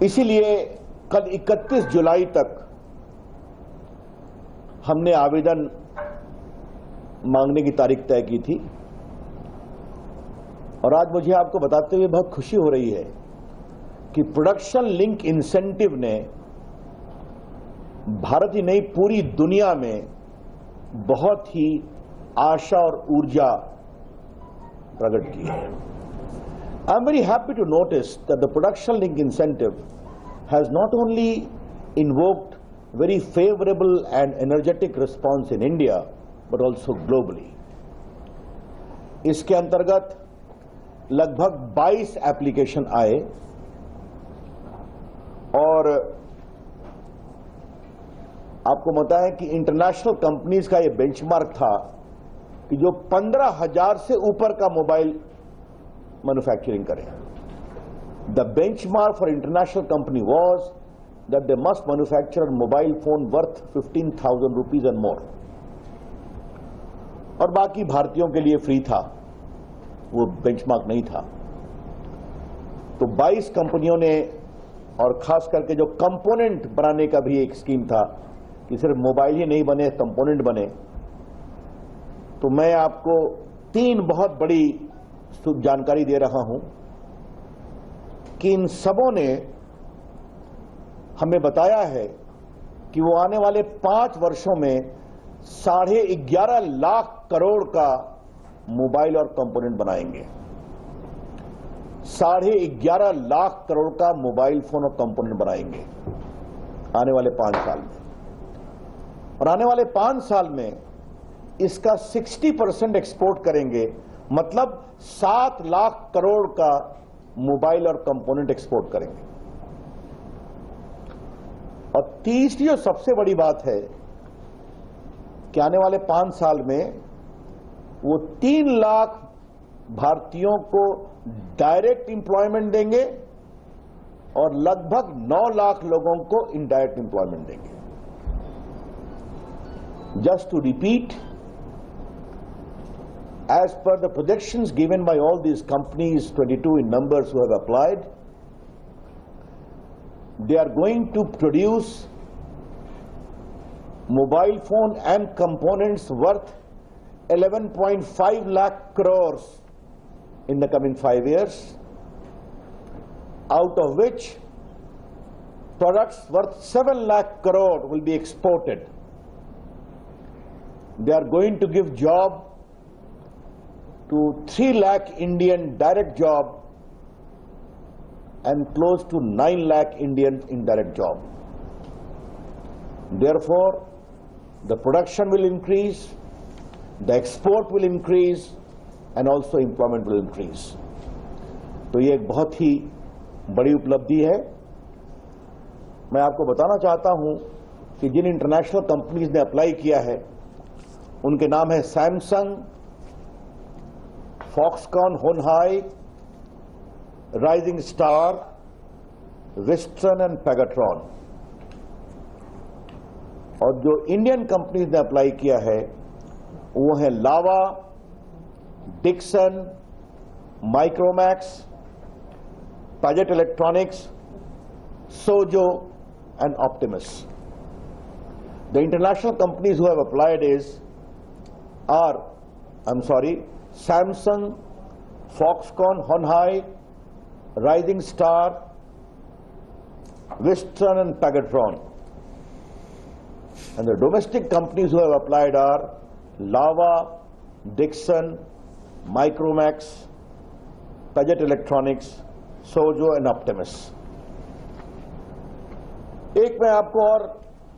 इसीलिए कल 31 जुलाई तक हमने आवेदन मांगने की तारीख तय की थी और आज मुझे आपको बताते हुए बहुत खुशी हो रही है कि प्रोडक्शन लिंक इंसेंटिव ने भारत ही नहीं पूरी दुनिया में बहुत ही आशा और ऊर्जा प्रकट की है। I am very happy to notice that the production link incentive has not only invoked very favorable and energetic response in India, but also globally. इसके अंतर्गत लगभग 22 एप्लीकेशन आए और आपको पता है कि इंटरनेशनल कंपनीज का यह बेंचमार्क था कि जो 15,000 से ऊपर का मोबाइल मैन्युफैक्चरिंग करें। The benchmark for international company was that they must manufacture a mobile phone worth 15,000 rupees and more. और बाकी भारतीयों के लिए फ्री था, वो बेंचमार्क नहीं था। तो 22 कंपनियों ने, और खास करके जो कंपोनेंट बनाने का भी एक स्कीम था कि सिर्फ मोबाइल ही नहीं बने, कंपोनेंट बने। तो मैं आपको 3 बहुत बड़ी जानकारी दे रहा हूं कि इन सबों ने हमें बताया है कि वो आने वाले 5 वर्षों में 11.5 लाख करोड़ का मोबाइल और कंपोनेंट बनाएंगे। 11.5 लाख करोड़ का मोबाइल फोन और कंपोनेंट बनाएंगे आने वाले 5 साल में। और आने वाले 5 साल में इसका 60% एक्सपोर्ट करेंगे, मतलब 7 लाख करोड़ का मोबाइल और कंपोनेंट एक्सपोर्ट करेंगे। और तीसरी और सबसे बड़ी बात है कि आने वाले 5 साल में वो 3 लाख भारतीयों को डायरेक्ट एम्प्लॉयमेंट देंगे और लगभग 9 लाख लोगों को इनडायरेक्ट एम्प्लॉयमेंट देंगे। Just to repeat, as per the projections given by all these companies, 22 in numbers who have applied, they are going to produce mobile phone and components worth 11.5 lakh crores in the coming 5 years, out of which products worth 7 lakh crore will be exported. They are going to give job to 3 lakh Indian direct job and close to 9 lakh Indian indirect job. Therefore, the production will increase, the export will increase, and also employment will increase. तो ये एक बहुत ही बड़ी उपलब्धि है। मैं आपको बताना चाहता हूं कि जिन इंटरनेशनल कंपनीज ने अप्लाई किया है उनके नाम है Samsung, Foxconn, Honhai, Rising Star, Wistron and Pegatron. और जो इंडियन कंपनीज ने अप्लाई किया है वो है Lava, Dixon, Micromax, Padget electronics, Sojo and Optimus. The international companies who have applied Samsung, Foxconn, Honhai, Rising Star, Wistron and Pegatron. And the domestic companies who have applied are Lava, Dixon, Micromax, Paget Electronics, Sojo and Optimus. एक मैं आपको और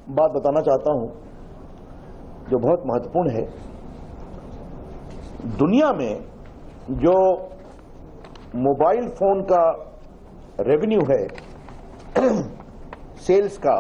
बात बताना चाहता हूं जो बहुत महत्वपूर्ण है। दुनिया में जो मोबाइल फोन का रेवेन्यू है सेल्स का,